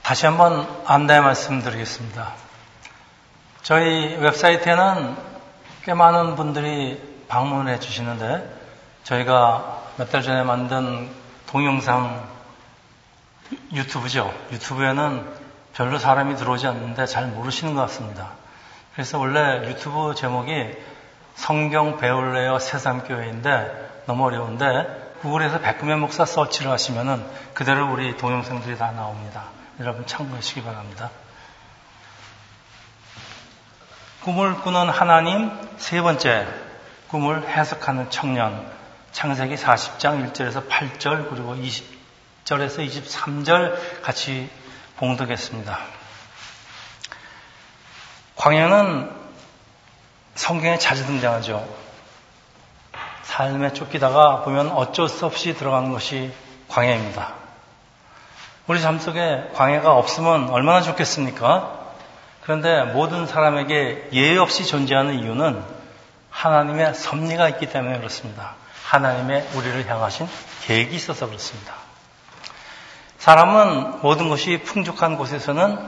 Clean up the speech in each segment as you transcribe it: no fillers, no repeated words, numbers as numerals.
다시 한번 안내 말씀드리겠습니다. 저희 웹사이트에는 꽤 많은 분들이 방문해 주시는데 저희가 몇 달 전에 만든 동영상 유튜브죠. 유튜브에는 별로 사람이 들어오지 않는데 잘 모르시는 것 같습니다. 그래서 원래 유튜브 제목이 성경 배울래요 새삼교회인데 너무 어려운데 구글에서 백금현 목사 서치를 하시면은 그대로 우리 동영상들이 다 나옵니다. 여러분 참고하시기 바랍니다. 꿈을 꾸는 하나님 세 번째, 꿈을 해석하는 청년, 창세기 40장 1절에서 8절 그리고 20절에서 23절 같이 봉독했습니다. 광야는 성경에 자주 등장하죠. 삶에 쫓기다가 보면 어쩔 수 없이 들어가는 것이 광야입니다. 우리 삶 속에 광야가 없으면 얼마나 좋겠습니까? 그런데 모든 사람에게 예외 없이 존재하는 이유는 하나님의 섭리가 있기 때문에 그렇습니다. 하나님의 우리를 향하신 계획이 있어서 그렇습니다. 사람은 모든 것이 풍족한 곳에서는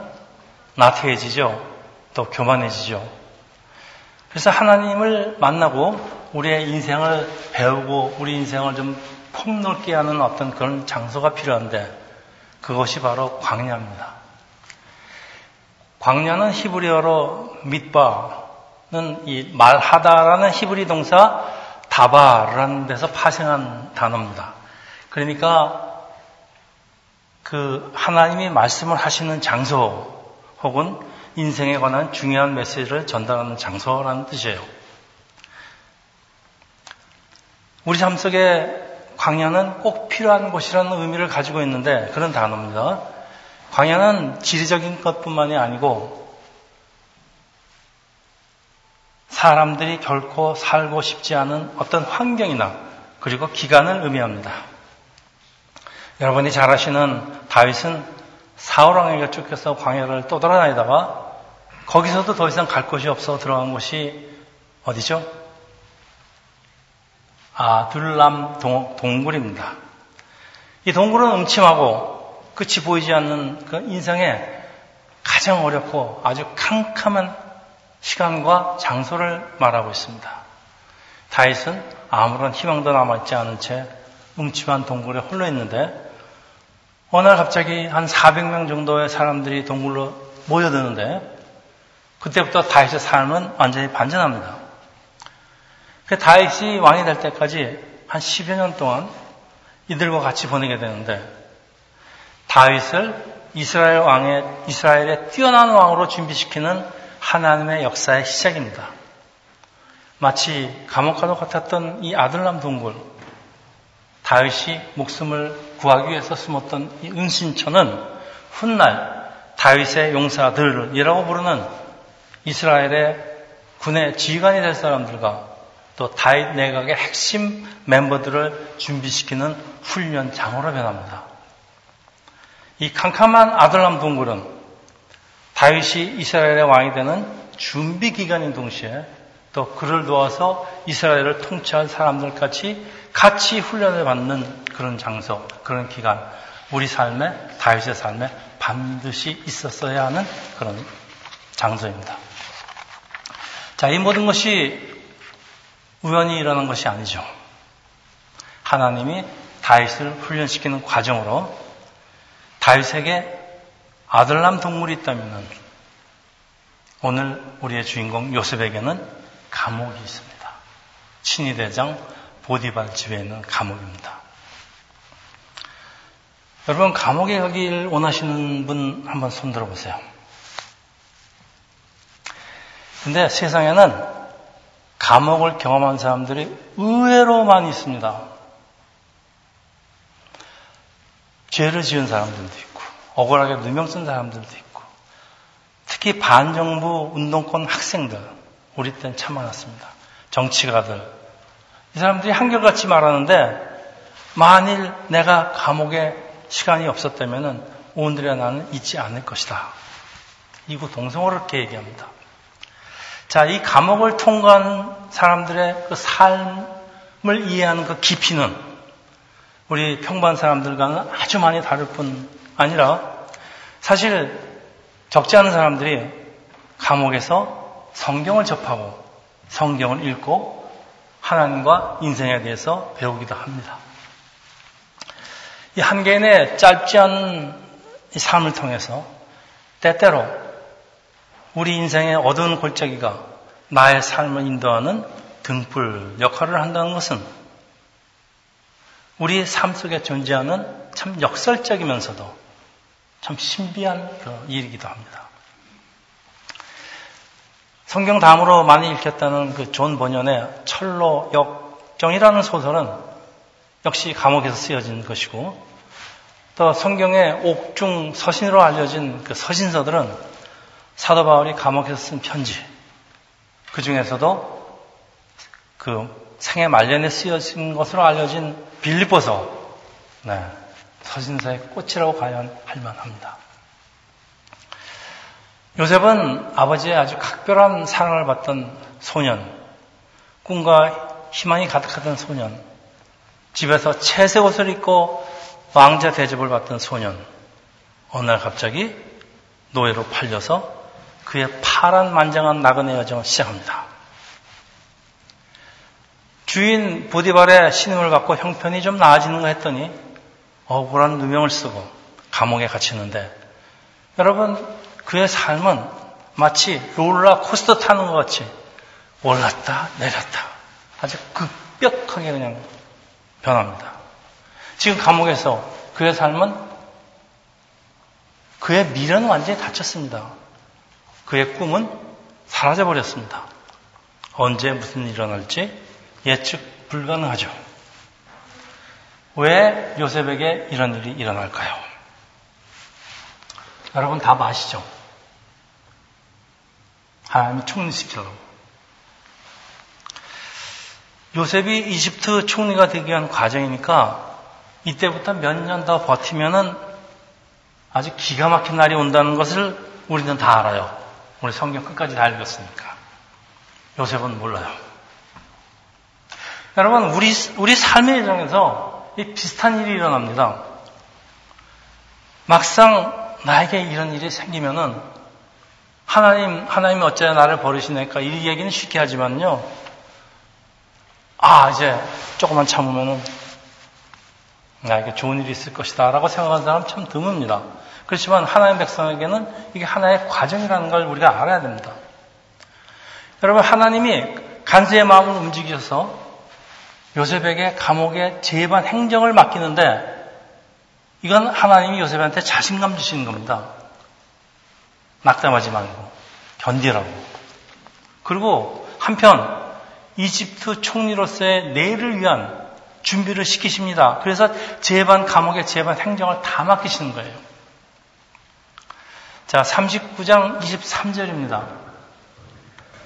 나태해지죠. 또 교만해지죠. 그래서 하나님을 만나고 우리의 인생을 배우고 우리 인생을 좀 폭넓게 하는 어떤 그런 장소가 필요한데 그것이 바로 광야입니다. 광야는 히브리어로 midbar는 이 말하다라는 히브리 동사 다바라는 데서 파생한 단어입니다. 그러니까 그 하나님이 말씀을 하시는 장소 혹은 인생에 관한 중요한 메시지를 전달하는 장소라는 뜻이에요. 우리 삶 속에 광야는 꼭 필요한 곳이라는 의미를 가지고 있는데 그런 단어입니다. 광야는 지리적인 것뿐만이 아니고 사람들이 결코 살고 싶지 않은 어떤 환경이나 그리고 기간을 의미합니다. 여러분이 잘 아시는 다윗은 사울 왕에게 쫓겨서 광야를 떠돌아다니다가 거기서도 더 이상 갈 곳이 없어 들어간 곳이 어디죠? 아둘람 동굴입니다. 이 동굴은 음침하고 끝이 보이지 않는 그 인생에 가장 어렵고 아주 캄캄한 시간과 장소를 말하고 있습니다. 다윗은 아무런 희망도 남아있지 않은 채 음침한 동굴에 홀로 있는데 어느 날 갑자기 한 400명 정도의 사람들이 동굴로 모여드는데 그때부터 다윗의 삶은 완전히 반전합니다. 다윗이 왕이 될 때까지 한 10여 년 동안 이들과 같이 보내게 되는데 다윗을 이스라엘의 뛰어난 왕으로 준비시키는 하나님의 역사의 시작입니다. 마치 감옥과도 같았던 이 아둘람 동굴, 다윗이 목숨을 구하기 위해서 숨었던 이 은신처는 훗날 다윗의 용사들이라고 부르는 이스라엘의 군의 지휘관이 될 사람들과 또 다윗 내각의 핵심 멤버들을 준비시키는 훈련장으로 변합니다. 이 캄캄한 아둘람 동굴은 다윗이 이스라엘의 왕이 되는 준비 기간인 동시에 또 그를 도와서 이스라엘을 통치할 사람들까지 같이 훈련을 받는 그런 장소, 그런 기간, 우리 삶에, 다윗의 삶에 반드시 있었어야 하는 그런 장소입니다. 자, 이 모든 것이 우연히 일어난 것이 아니죠. 하나님이 다윗을 훈련시키는 과정으로 다윗에게 아둘람 동굴이 있다면 오늘 우리의 주인공 요셉에게는 감옥이 있습니다. 친위대장 보디발 집에 있는 감옥입니다. 여러분 감옥에 가길 원하시는 분 한번 손 들어보세요. 근데 세상에는 감옥을 경험한 사람들이 의외로 많이 있습니다. 죄를 지은 사람들도 있고 억울하게 누명 쓴 사람들도 있고 특히 반정부 운동권 학생들 우리 때는 참 많았습니다. 정치가들 이 사람들이 한결같이 말하는데 만일 내가 감옥에 시간이 없었다면 오늘의 나는 잊지 않을 것이다. 이거 동성어를 이렇게 얘기합니다. 자, 이 감옥을 통과하는 사람들의 그 삶을 이해하는 그 깊이는 우리 평범한 사람들과는 아주 많이 다를 뿐 아니라 사실 적지 않은 사람들이 감옥에서 성경을 접하고 성경을 읽고 하나님과 인생에 대해서 배우기도 합니다. 이 한 개인의 짧지 않은 이 삶을 통해서 때때로 우리 인생의 어두운 골짜기가 나의 삶을 인도하는 등불 역할을 한다는 것은 우리 삶 속에 존재하는 참 역설적이면서도 참 신비한 그 일이기도 합니다. 성경 다음으로 많이 읽혔다는 그 존 버년의 철로 역정이라는 소설은 역시 감옥에서 쓰여진 것이고, 또 성경의 옥중 서신으로 알려진 그 서신서들은 사도 바울이 감옥에서 쓴 편지, 그 중에서도 그 생애 말년에 쓰여진 것으로 알려진 빌립보서, 서신서의 꽃이라고 과연 할 만합니다. 요셉은 아버지의 아주 각별한 사랑을 받던 소년, 꿈과 희망이 가득하던 소년, 집에서 채색 옷을 입고 왕자 대접을 받던 소년, 어느 날 갑자기 노예로 팔려서 그의 파란만장한 나그네 여정을 시작합니다. 주인 보디발의 신임을 받고 형편이 좀 나아지는가 했더니 억울한 누명을 쓰고 감옥에 갇히는데, 여러분, 그의 삶은 마치 롤러코스터 타는 것 같이 올랐다 내렸다 아주 급격하게 그냥 변합니다. 지금 감옥에서 그의 삶은, 그의 미래는 완전히 닫혔습니다. 그의 꿈은 사라져버렸습니다. 언제 무슨 일이 일어날지 예측 불가능하죠. 왜 요셉에게 이런 일이 일어날까요? 여러분 다 아시죠? 하나님이 총리시키려고. 요셉이 이집트 총리가 되기 위한 과정이니까 이때부터 몇 년 더 버티면은 아주 기가 막힌 날이 온다는 것을 우리는 다 알아요. 우리 성경 끝까지 다 읽었으니까. 요셉은 몰라요. 여러분, 우리 삶의 일정에서 이 비슷한 일이 일어납니다. 막상 나에게 이런 일이 생기면은 하나님이 어찌하여 나를 버리시니까 이 얘기는 쉽게 하지만요. 이제 조금만 참으면은 나에게 좋은 일이 있을 것이다 라고 생각하는 사람 참 드뭅니다. 그렇지만 하나님의 백성에게는 이게 하나의 과정이라는 걸 우리가 알아야 됩니다. 여러분, 하나님이 간수의 마음을 움직여서 요셉에게 감옥의 재반 행정을 맡기는데, 이건 하나님이 요셉한테 자신감 주시는 겁니다. 낙담하지 말고 견디라고. 그리고 한편 이집트 총리로서의 내일을 위한 준비를 시키십니다. 그래서 감옥의 재반 행정을 다 맡기시는 거예요. 자, 39장 23절입니다.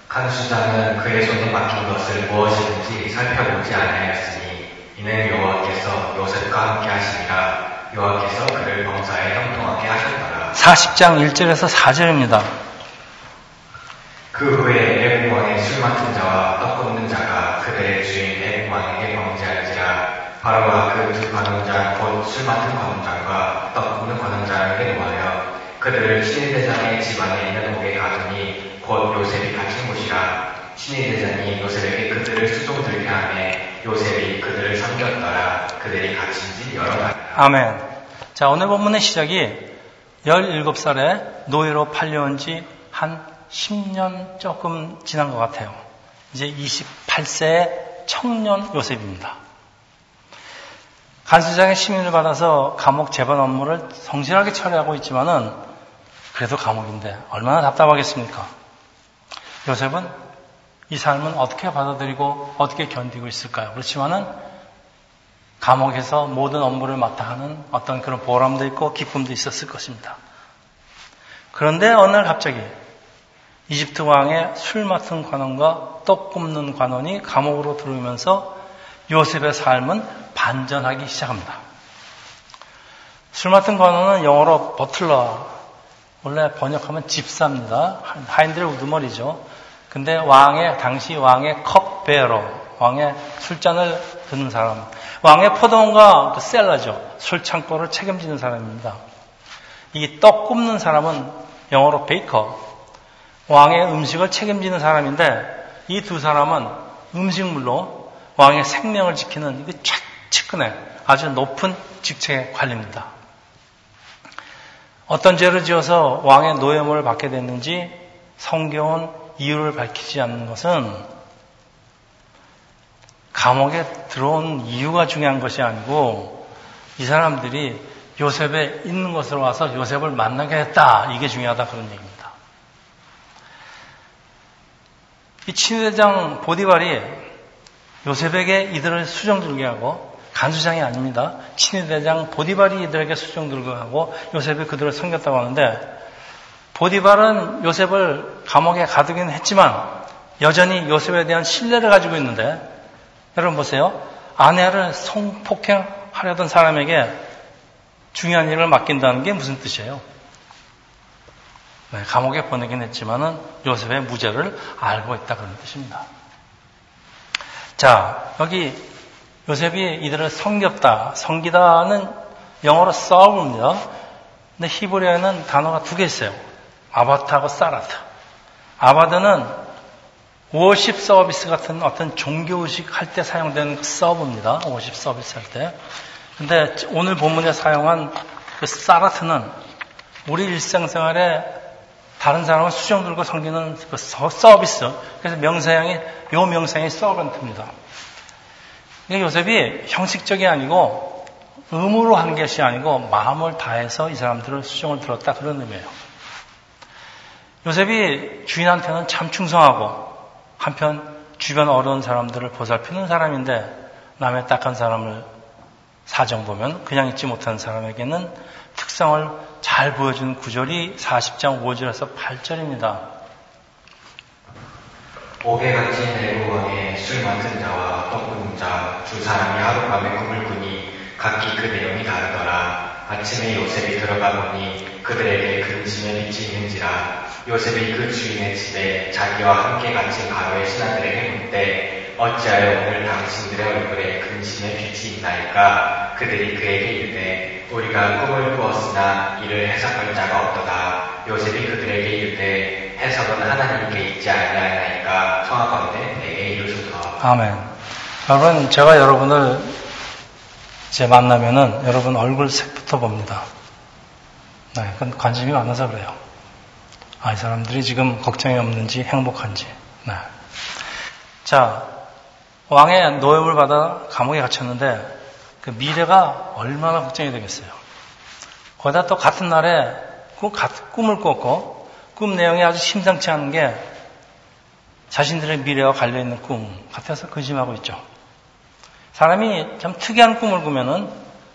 간수장은 그의 손에 맡긴 것을 무엇이든지 살펴보지 아니하였으니 이는 여호와께서 요셉과 함께 하시니라. 여호와께서 그를 범사에 형통하게 하셨더라. 40장 1절에서 4절입니다. 그 후에 애굽 왕의 술 맡은 자와 떡 굽는 자가 그들의 주인 애굽 왕에게 범죄할지라. 바로가 그 두 관원장 곧 술 맡은 관원장과 떡 굽는 관원장에게 노하여 그들을 신의대장의 집안에 있는 옥에 가두니 곧 요셉이 갇힌 곳이라. 신의대장이 요셉에게 그들을 수종들게 하매 요셉이 그들을 섬겼더라. 그들이 갇힌 지 여러 달. 아멘. 자, 오늘 본문의 시작이 17살에 노예로 팔려온 지 한 10년 조금 지난 것 같아요. 이제 28세의 청년 요셉입니다. 간수장의 심의를 받아서 감옥 재반 업무를 성실하게 처리하고 있지만은 그래도 감옥인데 얼마나 답답하겠습니까? 요셉은 이 삶은 어떻게 받아들이고 어떻게 견디고 있을까요? 그렇지만은 감옥에서 모든 업무를 맡아 하는 어떤 그런 보람도 있고 기쁨도 있었을 것입니다. 그런데 어느 날 갑자기 이집트 왕의 술 맡은 관원과 떡 굽는 관원이 감옥으로 들어오면서 요셉의 삶은 반전하기 시작합니다. 술 맡은 관원은 영어로 버틀러, 원래 번역하면 집사입니다. 하인들의 우두머리죠. 근데 당시 왕의 컵베러, 왕의 술잔을 드는 사람, 왕의 포도원과 셀러죠. 술 창고를 책임지는 사람입니다. 이 떡 굽는 사람은 영어로 베이커, 왕의 음식을 책임지는 사람인데 이 두 사람은 음식물로 왕의 생명을 지키는 이거 측근의 아주 높은 직책의 관리입니다. 어떤 죄를 지어서 왕의 노예물을 받게 됐는지 성경은 이유를 밝히지 않는 것은 감옥에 들어온 이유가 중요한 것이 아니고 이 사람들이 요셉에 있는 곳으로 와서 요셉을 만나게 했다. 이게 중요하다. 그런 얘기입니다. 이 친위대장 보디발이 요셉에게 이들을 수정 들게 하고 간수장이 아닙니다. 친위대장 보디발이 이들에게 수정 들게 하고 요셉이 그들을 섬겼다고 하는데 보디발은 요셉을 감옥에 가두긴 했지만 여전히 요셉에 대한 신뢰를 가지고 있는데 여러분 보세요. 아내를 성폭행하려던 사람에게 중요한 일을 맡긴다는 게 무슨 뜻이에요? 네, 감옥에 보내긴 했지만은 요셉의 무죄를 알고 있다 그런 뜻입니다. 자, 여기 요셉이 이들을 섬기다는 영어로 serve입니다. 근데 히브리어에는 단어가 두 개 있어요. 아바트하고 사라트. 아바드는 워십 서비스 같은 어떤 종교의식 할 때 사용되는 서브입니다. 워십 서비스 할 때. 근데 오늘 본문에 사용한 그 사라트는 우리 일상생활에 다른 사람을 수정 들고 섬기는 그 서비스. 그래서 명사형이, 요 명사형이 서번트입니다. 요셉이 형식적이 아니고 의무로 한 것이 아니고 마음을 다해서 이 사람들을 수정을 들었다 그런 의미예요. 요셉이 주인한테는 참 충성하고 한편 주변 어려운 사람들을 보살피는 사람인데 남의 딱한 사람을 사정 보면 그냥 잊지 못하는 사람에게는 특성을 잘 보여주는 구절이 40장 5절에서 8절입니다. 옥에 갇힌 내국왕의 술 맡은 자와 떡 굽는 자 두 사람이 하룻밤에 꿈을 꾸니 각기 그 내용이 다르더라. 아침에 요셉이 들어가 보니 그들에게 근심의 빛이 있는지라. 요셉이 그 주인의 집에 자기와 함께 갇힌 가로의 신하들에게 묻되 어찌하여 오늘 당신들의 얼굴에 근심의 빛이 있나이까. 그들이 그에게 이르되 우리가 꿈을 꾸었으나 이를 해석할 자가 없도다. 요셉이 그들에게 이르되 해석은 하나님께 있지 아니하나이까. 청하건대 내게 이르소서. 아멘. 여러분, 제가 여러분을 이제 만나면은 여러분 얼굴 색부터 봅니다. 네, 그건 관심이 많아서 그래요. 아, 이 사람들이 지금 걱정이 없는지 행복한지. 네. 자, 왕의 노예물 받아 감옥에 갇혔는데 그 미래가 얼마나 걱정이 되겠어요. 거기다 또 같은 날에 꿈을 꿨고 꿈 내용이 아주 심상치 않은 게 자신들의 미래와 관련있는 꿈 같아서 근심하고 있죠. 사람이 참 특이한 꿈을 꾸면은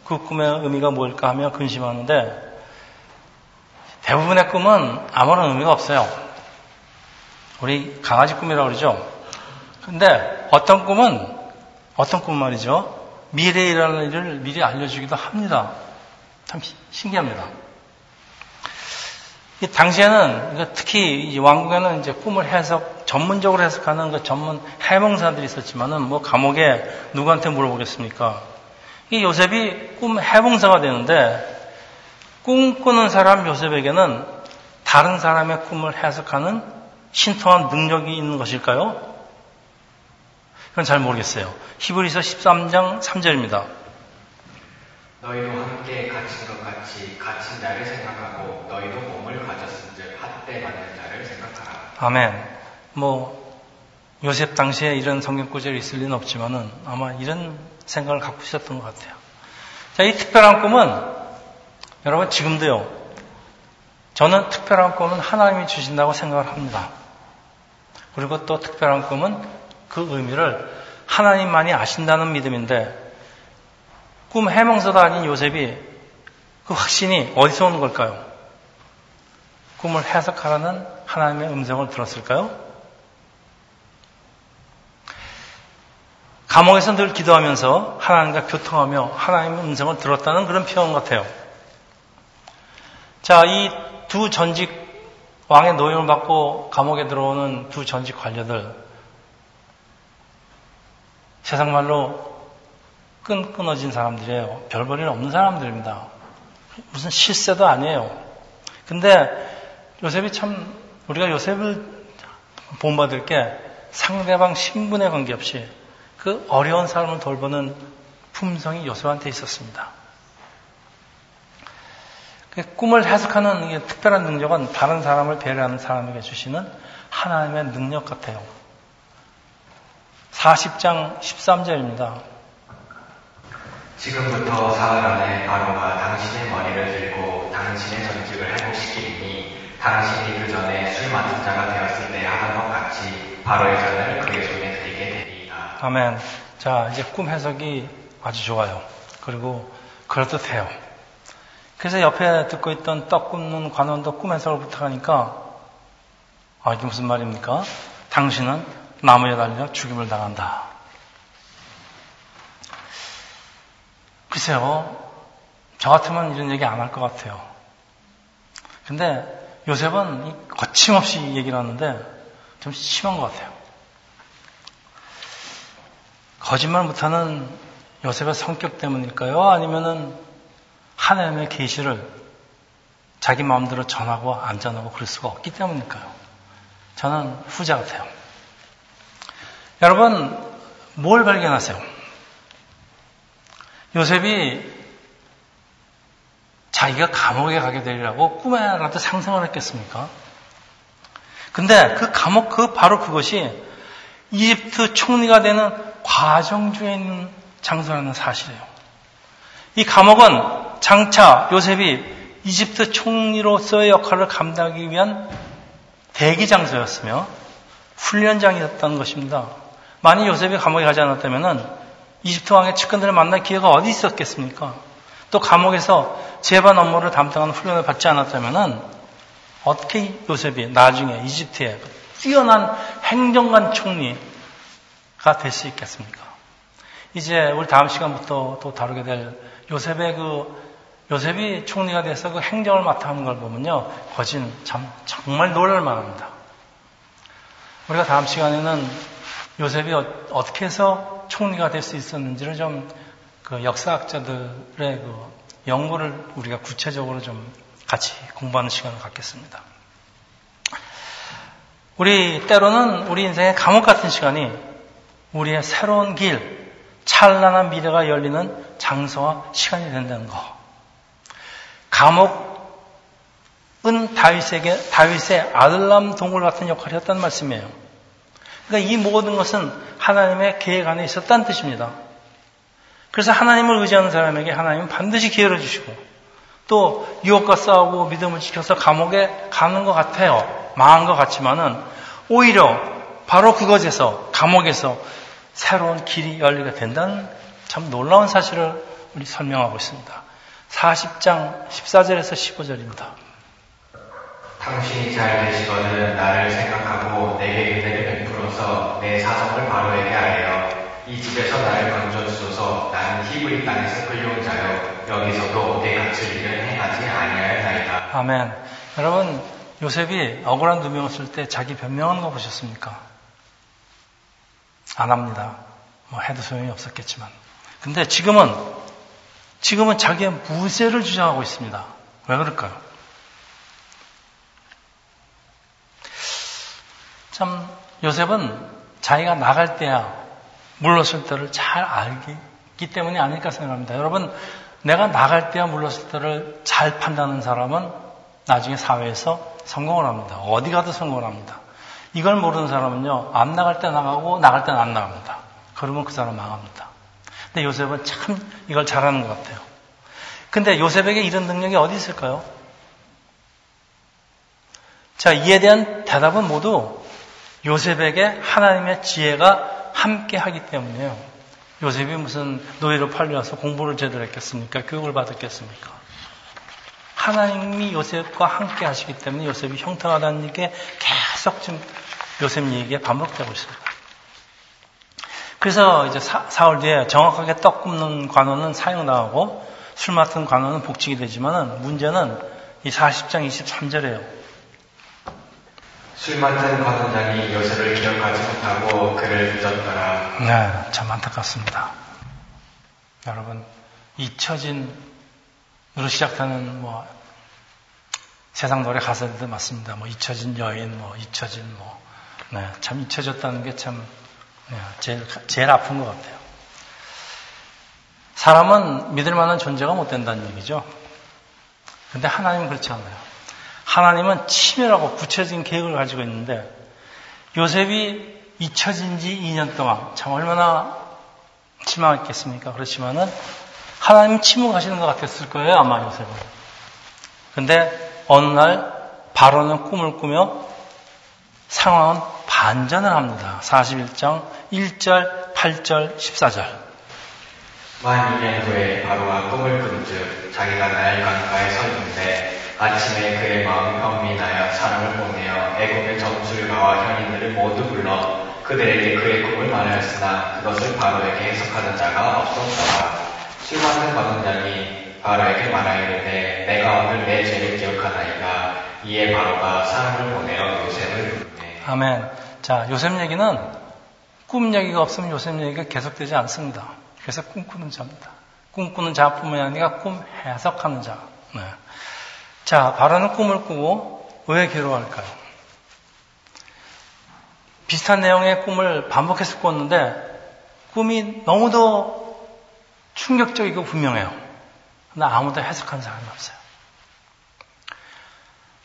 그 꿈의 의미가 뭘까 하며 근심하는데 대부분의 꿈은 아무런 의미가 없어요. 우리 강아지 꿈이라고 그러죠. 근데 어떤 꿈은 말이죠. 미래에 일어날 일을 미리 알려주기도 합니다. 참 신기합니다. 당시에는 특히 왕국에는 이제 꿈을 전문적으로 해석하는 그 전문 해몽사들이 있었지만은 뭐 감옥에 누구한테 물어보겠습니까? 이 요셉이 꿈 해몽사가 되는데 꿈꾸는 사람 요셉에게는 다른 사람의 꿈을 해석하는 신통한 능력이 있는 것일까요? 그건 잘 모르겠어요. 히브리서 13장 3절입니다. 너희도 함께 갇힌 것 같이 갇힌 자를 생각하고 너희도 몸을 가졌은즉 핫대 맞는 자를 생각하라. 아멘. 요셉 당시에 이런 성경 구절이 있을 리는 없지만은 아마 이런 생각을 갖고 있었던 것 같아요. 자, 이 특별한 꿈은 여러분 지금도요. 저는 특별한 꿈은 하나님이 주신다고 생각을 합니다. 그리고 또 특별한 꿈은 그 의미를 하나님만이 아신다는 믿음인데 꿈 해몽서도 아닌 요셉이 그 확신이 어디서 오는 걸까요? 꿈을 해석하라는 하나님의 음성을 들었을까요? 감옥에서 늘 기도하면서 하나님과 교통하며 하나님의 음성을 들었다는 그런 표현 같아요. 자, 이 두 전직 왕의 노임을 받고 감옥에 들어오는 두 전직 관료들, 세상 말로 끈끈어진 사람들이에요. 별 볼 일 없는 사람들입니다. 무슨 실세도 아니에요. 근데 요셉이 참, 우리가 요셉을 본받을 게 상대방 신분에 관계없이 그 어려운 사람을 돌보는 품성이 요셉한테 있었습니다. 꿈을 해석하는 이 특별한 능력은 다른 사람을 배려하는 사람에게 주시는 하나님의 능력 같아요. 40장 13절입니다. 지금부터 사흘 안에 바로가 당신의 머리를 들고 당신의 전직을 회복시키리니 당신이 그 전에 술 맡은 자가 되었을 때 하던 것 같이 바로의 잔을 그의 손에 드리게 되리이다. 아멘. 자, 이제 꿈 해석이 아주 좋아요. 그리고 그럴듯해요. 그래서 옆에 듣고 있던 떡 굽는 관원도 꿈 해석을 부탁하니까 이게 무슨 말입니까? 당신은 나무에 달려 죽임을 당한다. 글쎄요, 저 같으면 이런 얘기 안 할 것 같아요. 근데 요셉은 거침없이 얘기를 하는데 좀 심한 것 같아요. 거짓말 못하는 요셉의 성격 때문일까요? 아니면은 하나님의 계시를 자기 마음대로 전하고 안 전하고 그럴 수가 없기 때문일까요? 저는 후자 같아요. 여러분, 뭘 발견하세요? 요셉이 자기가 감옥에 가게 되리라고 꿈에라도 상상을 했겠습니까? 근데 그 감옥, 바로 그것이 이집트 총리가 되는 과정 중에 있는 장소라는 사실이에요. 이 감옥은 장차 요셉이 이집트 총리로서의 역할을 감당하기 위한 대기 장소였으며 훈련장이었다는 것입니다. 만약 요셉이 감옥에 가지 않았다면 이집트 왕의 측근들을 만날 기회가 어디 있었겠습니까? 또 감옥에서 재반 업무를 담당하는 훈련을 받지 않았다면 어떻게 요셉이 나중에 이집트의 뛰어난 행정관 총리가 될 수 있겠습니까? 이제 우리 다음 시간부터 또 다루게 될 요셉이 총리가 돼서 그 행정을 맡아 하는 걸 보면요, 거진 정말 놀랄 만합니다. 우리가 다음 시간에는 요셉이 어떻게 해서 총리가 될 수 있었는지를 좀 그 역사학자들의 그 연구를 우리가 구체적으로 좀 같이 공부하는 시간을 갖겠습니다. 때로는 우리 인생의 감옥 같은 시간이 우리의 새로운 길, 찬란한 미래가 열리는 장소와 시간이 된다는 거. 감옥은 다윗의 아들람 동굴 같은 역할을 했다는 말씀이에요. 그러니까 이 모든 것은 하나님의 계획 안에 있었다는 뜻입니다. 그래서 하나님을 의지하는 사람에게 하나님은 반드시 기회를 주시고 또 유혹과 싸우고 믿음을 지켜서 감옥에 가는 것 같아요. 망한 것 같지만은 오히려 바로 그것에서 감옥에서 새로운 길이 열리게 된다는 참 놀라운 사실을 우리 설명하고 있습니다. 40장 14절에서 15절입니다. 당신이 잘 되시거든 나를 생각하고 내게 은혜를 베풀어서 내 사정을 바로에게 알려 이 집에서 나를 건져주소서. 나는 히브리 땅에서 끌려온 자여 여기서도 내 갇힐 일을 행하지 아니하였나이다. 아멘. 여러분, 요셉이 억울한 누명을 쓸 때 자기 변명하는 거 보셨습니까? 안 합니다. 해도 소용이 없었겠지만. 근데 지금은 자기의 무죄를 주장하고 있습니다. 왜 그럴까요? 참, 요셉은 자기가 나갈 때야 물러설 때를 잘 알기 때문이 아닐까 생각합니다. 여러분, 내가 나갈 때야 물러설 때를 잘 판단하는 사람은 나중에 사회에서 성공을 합니다. 어디 가도 성공을 합니다. 이걸 모르는 사람은요, 안 나갈 때 나가고 나갈 때는 안 나갑니다. 그러면 그 사람 망합니다. 근데 요셉은 참 이걸 잘하는 것 같아요. 근데 요셉에게 이런 능력이 어디 있을까요? 자, 이에 대한 대답은 모두 요셉에게 하나님의 지혜가 함께 하기 때문이에요. 요셉이 무슨 노예로 팔려서 공부를 제대로 했겠습니까? 교육을 받았겠습니까? 하나님이 요셉과 함께 하시기 때문에 요셉이 형통하다는 게 계속 지금 요셉 얘기에 반복되고 있습니다. 그래서 이제 사흘 뒤에 정확하게 떡 굽는 관원은 사형당하고 술 맡은 관원은 복직이 되지만은 문제는 이 40장 23절이에요. 술 맡은 관원장이 요셉을 기억하지 못하고 그를 잊었더라. 네, 참 안타깝습니다. 여러분, 잊혀진으로 시작하는 세상 노래 가사들도 맞습니다. 뭐 잊혀진 여인, 네, 참 잊혀졌다는 게 참 제일 아픈 것 같아요. 사람은 믿을 만한 존재가 못 된다는 얘기죠. 근데 하나님은 그렇지 않아요. 하나님은 치밀하고 구체적인 계획을 가지고 있는데 요셉이 잊혀진 지 2년 동안 참 얼마나 실망했겠습니까? 그렇지만은 하나님은 침묵하시는 것 같았을 거예요, 아마 요셉은. 근데 어느 날 바로는 꿈을 꾸며 상황은 반전을 합니다. 41장 1절, 8절, 14절. 만 2년 후에 바로가 꿈을 꾼즉 자기가 나일 강가에 서 있는데 아침에 그의 마음이 험민하여 사람을 보내어 애굽의 점술가와 현인들을 모두 불러 그들에게 그의 꿈을 말하였으나 그것을 바로에게 해석하는 자가 없었더라. 술 맡은 관원장이 바로에게 말하이르되 내가 오늘 내 죄를 기억하나이다. 이에 바로가 사람을 보내어 요셉을 부르네. 아멘. 자, 요셉 얘기는 꿈 얘기가 없으면 요셉 얘기가 계속되지 않습니다. 그래서 꿈꾸는 자입니다. 꿈꾸는 자뿐만이 아니라 꿈 해석하는 자. 네. 자, 바로는 꿈을 꾸고 왜 괴로워할까요? 비슷한 내용의 꿈을 반복해서 꿨는데 꿈이 너무도 충격적이고 분명해요. 그러나 아무도 해석하는 사람이 없어요.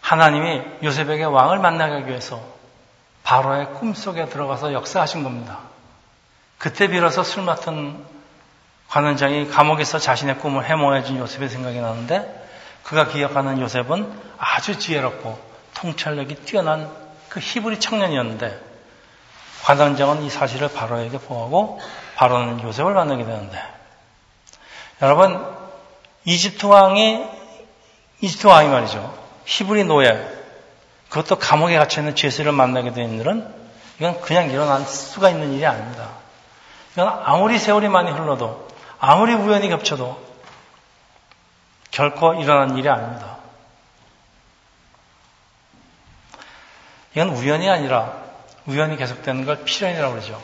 하나님이 요셉에게 왕을 만나게 하기 위해서 바로의 꿈속에 들어가서 역사하신 겁니다. 그때 비로소 술 맡은 관원장이 감옥에서 자신의 꿈을 해몽해준 요셉의 생각이 나는데 그가 기억하는 요셉은 아주 지혜롭고 통찰력이 뛰어난 그 히브리 청년이었는데 관원장은 이 사실을 바로에게 보고하고 바로는 요셉을 만나게 되는데 여러분 이집트 왕이 말이죠. 히브리 노예 그것도 감옥에 갇혀있는 죄수를 만나게 된 일은 이건 그냥 일어날 수가 있는 일이 아닙니다. 이건 아무리 세월이 많이 흘러도 아무리 우연히 겹쳐도 결코 일어난 일이 아닙니다. 이건 우연이 아니라 우연히 계속되는 걸 필연이라고 그러죠.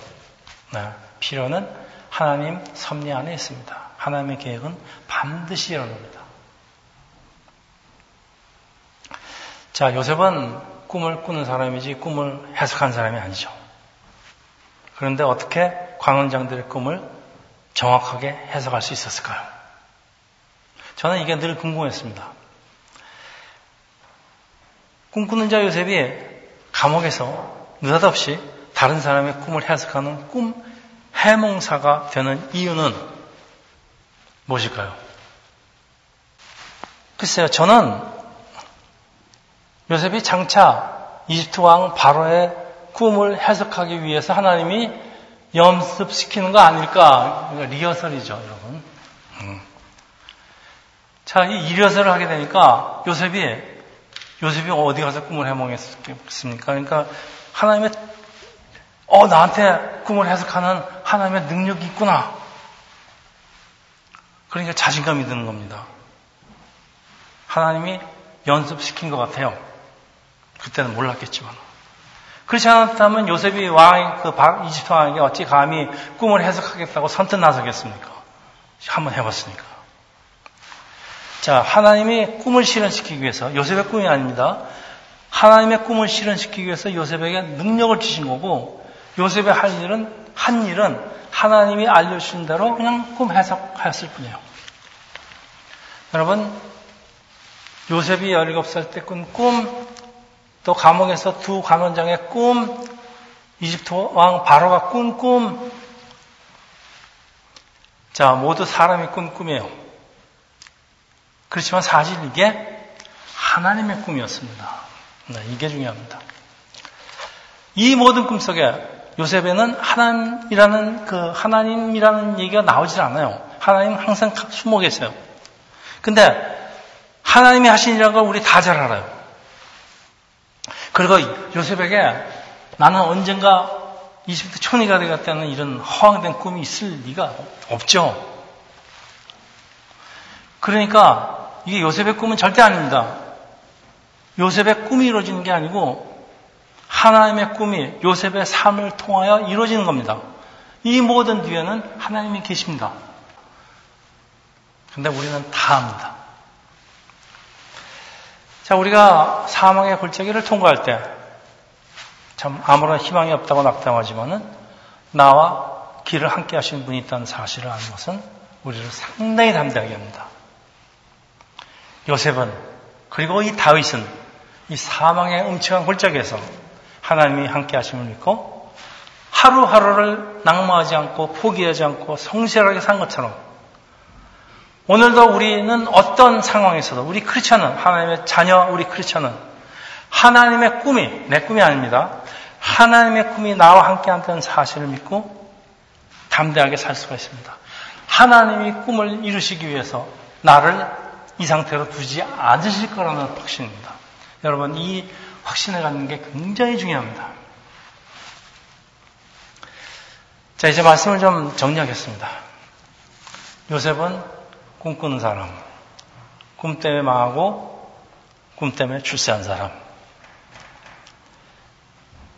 네, 필연은 하나님 섭리 안에 있습니다. 하나님의 계획은 반드시 일어납니다. 자, 요셉은 꿈을 꾸는 사람이지 꿈을 해석하는 사람이 아니죠. 그런데 어떻게 관원장들의 꿈을 정확하게 해석할 수 있었을까요? 저는 이게 늘 궁금했습니다. 꿈꾸는 자 요셉이 감옥에서 느닷없이 다른 사람의 꿈을 해석하는 꿈 해몽사가 되는 이유는 무엇일까요? 글쎄요, 저는 요셉이 장차 이집트 왕 바로의 꿈을 해석하기 위해서 하나님이 연습시키는 거 아닐까? 그러니까 리허설이죠, 여러분. 자, 이 리허설을 하게 되니까 요셉이 어디 가서 꿈을 해몽했습니까? 그러니까 하나님의 나한테 꿈을 해석하는 하나님의 능력이 있구나. 그러니까 자신감이 드는 겁니다. 하나님이 연습시킨 것 같아요. 그때는 몰랐겠지만. 그렇지 않았다면 요셉이 이집트 왕에게 어찌 감히 꿈을 해석하겠다고 선뜻 나서겠습니까? 한번 해봤으니까. 자, 하나님이 꿈을 실현시키기 위해서, 요셉의 꿈이 아닙니다. 하나님의 꿈을 실현시키기 위해서 요셉에게 능력을 주신 거고, 요셉이 한 일은 하나님이 알려주신 대로 그냥 꿈 해석하였을 뿐이에요. 여러분, 요셉이 17살 때 꾼 꿈, 또 감옥에서 두 관원장의 꿈, 이집트 왕 바로가 꾼 꿈, 자, 모두 사람이 꾼 꿈이에요. 그렇지만 사실 이게 하나님의 꿈이었습니다. 네, 이게 중요합니다. 이 모든 꿈 속에 요셉에는 하나님이라는 얘기가 나오질 않아요. 하나님은 항상 숨어 계세요. 근데 하나님이 하신 일이라는 걸 우리 다 잘 알아요. 그리고 요셉에게 나는 언젠가 이집트 총리가 되겠다는 이런 허황된 꿈이 있을 리가 없죠. 그러니까 이게 요셉의 꿈은 절대 아닙니다. 요셉의 꿈이 이루어지는 게 아니고 하나님의 꿈이 요셉의 삶을 통하여 이루어지는 겁니다. 이 모든 뒤에는 하나님이 계십니다. 그런데 우리는 다 압니다. 자, 우리가 사망의 골짜기를 통과할 때 참 아무런 희망이 없다고 낙담하지만은 나와 길을 함께 하시는 분이 있다는 사실을 아는 것은 우리를 상당히 담대하게 합니다. 요셉은 그리고 이 다윗은 이 사망의 음침한 골짜기에서 하나님이 함께 하심을 믿고 하루하루를 낙마하지 않고 포기하지 않고 성실하게 산 것처럼 오늘도 우리는 어떤 상황에서도 우리 크리스천은 하나님의 자녀 우리 크리스천은 하나님의 꿈이 내 꿈이 아닙니다. 하나님의 꿈이 나와 함께 한다는 사실을 믿고 담대하게 살 수가 있습니다. 하나님이 꿈을 이루시기 위해서 나를 이 상태로 두지 않으실 거라는 확신입니다. 여러분 이 확신을 갖는 게 굉장히 중요합니다. 자, 이제 말씀을 좀 정리하겠습니다. 요셉은 꿈꾸는 사람, 꿈 때문에 망하고 꿈 때문에 출세한 사람.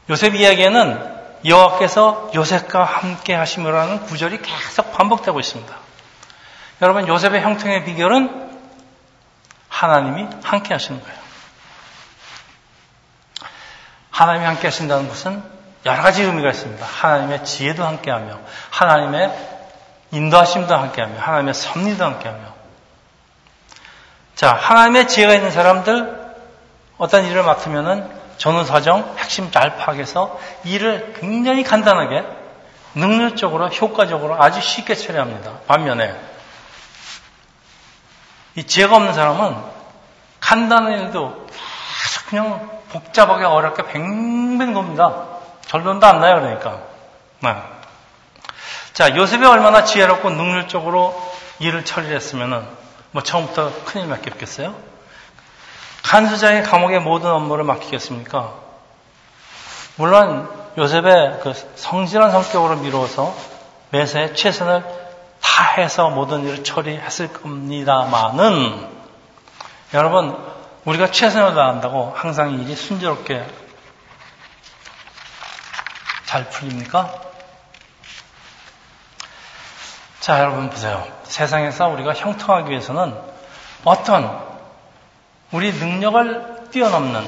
요셉 이야기에는 여호와께서 요셉과 함께 하심이라는 구절이 계속 반복되고 있습니다. 여러분 요셉의 형통의 비결은 하나님이 함께 하시는 거예요. 하나님이 함께 하신다는 것은 여러 가지 의미가 있습니다. 하나님의 지혜도 함께하며 하나님의 인도하심도 함께하며 하나님의 섭리도 함께하며 자, 하나님의 지혜가 있는 사람들 어떤 일을 맡으면은 전후사정 핵심 잘 파악해서 일을 굉장히 간단하게 능률적으로 효과적으로 아주 쉽게 처리합니다. 반면에 이 지혜가 없는 사람은 간단한 일도 계속 그냥 복잡하게 어렵게 뱅뱅 돕니다. 결론도 안 나요. 그러니까 자, 요셉이 얼마나 지혜롭고 능률적으로 일을 처리했으면은 뭐 처음부터 큰일 맡겼겠어요? 간수장의 감옥의 모든 업무를 맡기겠습니까? 물론 요셉의 그 성실한 성격으로 미루어서 매사에 최선을 다해서 모든 일을 처리했을 겁니다만은 여러분 우리가 최선을 다한다고 항상 일이 순조롭게 잘 풀립니까? 자, 여러분 보세요. 세상에서 우리가 형통하기 위해서는 어떤 우리 능력을 뛰어넘는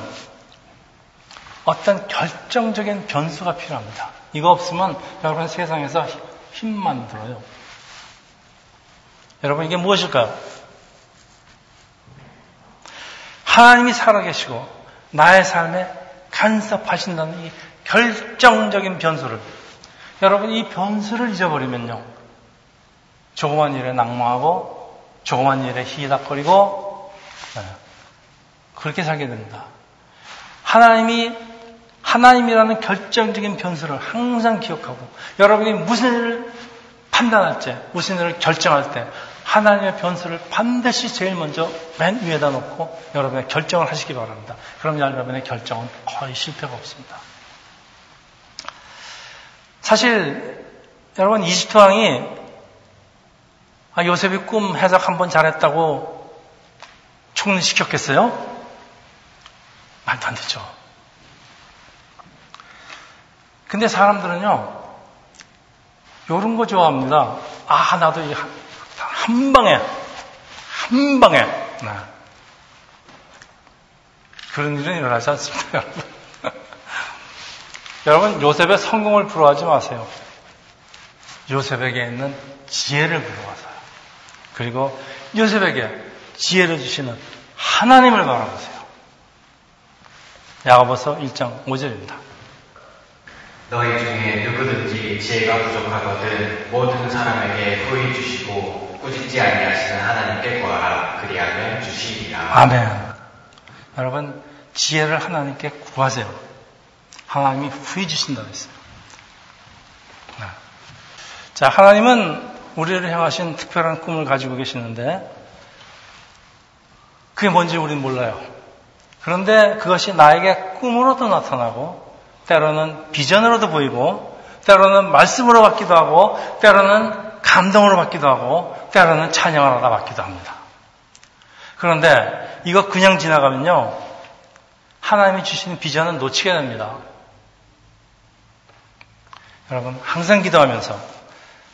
어떤 결정적인 변수가 필요합니다. 이거 없으면 여러분 세상에서 힘만 들어요. 여러분 이게 무엇일까요? 하나님이 살아계시고 나의 삶에 간섭하신다는 이 결정적인 변수를 여러분 이 변수를 잊어버리면요. 조그만 일에 낙망하고 조그만 일에 희닥거리고 그렇게 살게 됩니다. 하나님이라는 결정적인 변수를 항상 기억하고 여러분이 무슨 일을 판단할 때, 무슨 일을 결정할 때 하나님의 변수를 반드시 제일 먼저 맨 위에다 놓고 여러분의 결정을 하시기 바랍니다. 그럼 여러분의 결정은 거의 실패가 없습니다. 사실 여러분 이집트 왕이 요셉이 꿈 해석 한번 잘했다고 총리시켰겠어요? 말도 안 되죠. 근데 사람들은요, 요런 거 좋아합니다. 나도 한 방에. 그런 일은 일어나지 않습니다, 여러분. 여러분, 요셉의 성공을 부러워하지 마세요. 요셉에게 있는 지혜를 부러워하세요. 그리고 요셉에게 지혜를 주시는 하나님을 바라보세요. 야고보서 1장 5절입니다. 너희 중에 누구든지 지혜가 부족하거든 모든 사람에게 후히 주시고 꾸짖지 아니하시는 하나님께 구하라. 그리하면 주시리라. 아멘. 여러분 지혜를 하나님께 구하세요. 하나님이 후히 주신다고 했어요. 자, 하나님은 우리를 향하신 특별한 꿈을 가지고 계시는데 그게 뭔지 우리는 몰라요. 그런데 그것이 나에게 꿈으로도 나타나고 때로는 비전으로도 보이고 때로는 말씀으로 받기도 하고 때로는 감동으로 받기도 하고 때로는 찬양을 하다 받기도 합니다. 그런데 이거 그냥 지나가면요 하나님이 주시는 비전은 놓치게 됩니다. 여러분 항상 기도하면서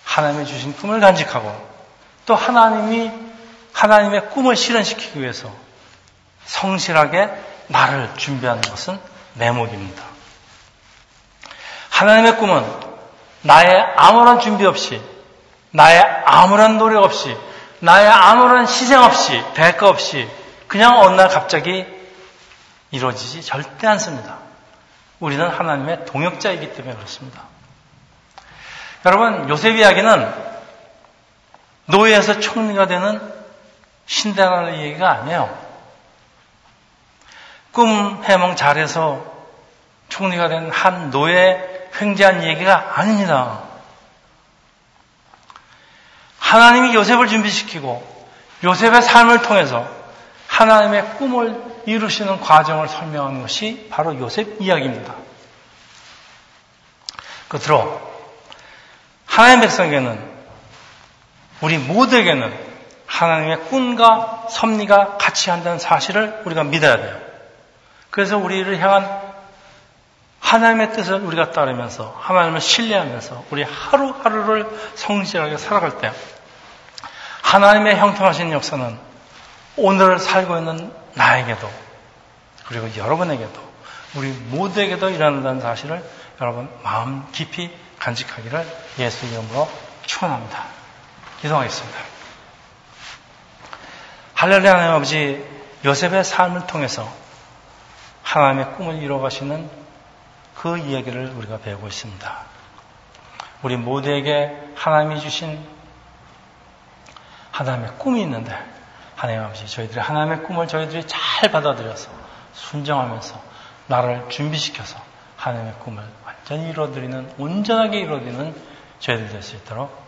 하나님이 주신 꿈을 간직하고 또 하나님의 꿈을 실현시키기 위해서 성실하게 나를 준비하는 것은 내 몫입니다. 하나님의 꿈은 나의 아무런 준비 없이, 나의 아무런 노력 없이, 나의 아무런 희생 없이, 대가 없이 그냥 어느 날 갑자기 이루어지지 절대 않습니다. 우리는 하나님의 동역자이기 때문에 그렇습니다. 여러분, 요셉 이야기는 노예에서 총리가 되는 신데렐라 얘기가 아니에요. 꿈 해몽 잘해서 총리가 된 한 노예 횡재한 얘기가 아닙니다. 하나님이 요셉을 준비시키고 요셉의 삶을 통해서 하나님의 꿈을 이루시는 과정을 설명하는 것이 바로 요셉 이야기입니다. 끝으로 하나님의 백성에게는, 우리 모두에게는 하나님의 꿈과 섭리가 같이 한다는 사실을 우리가 믿어야 돼요. 그래서 우리를 향한 하나님의 뜻을 우리가 따르면서 하나님을 신뢰하면서 우리 하루하루를 성실하게 살아갈 때 하나님의 형통하신 역사는 오늘 살고 있는 나에게도 그리고 여러분에게도 우리 모두에게도 일어난다는 사실을 여러분 마음 깊이 간직하기를 예수 이름으로 축원합니다. 기도하겠습니다. 할렐루야. 하나님 아버지, 요셉의 삶을 통해서 하나님의 꿈을 이루어가시는 그 이야기를 우리가 배우고 있습니다. 우리 모두에게 하나님이 주신 하나님의 꿈이 있는데, 하나님 아버지, 저희들이 하나님의 꿈을 저희들이 잘 받아들여서 순종하면서 나를 준비시켜서 하나님의 꿈을 완전히 이루어드리는, 온전하게 이루어드리는 저희들 될 수 있도록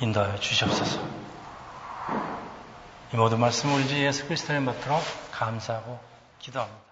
인도하여 주시옵소서. 이 모든 말씀을 우리 주 예수 그리스도의 받도록 감사하고 기도합니다.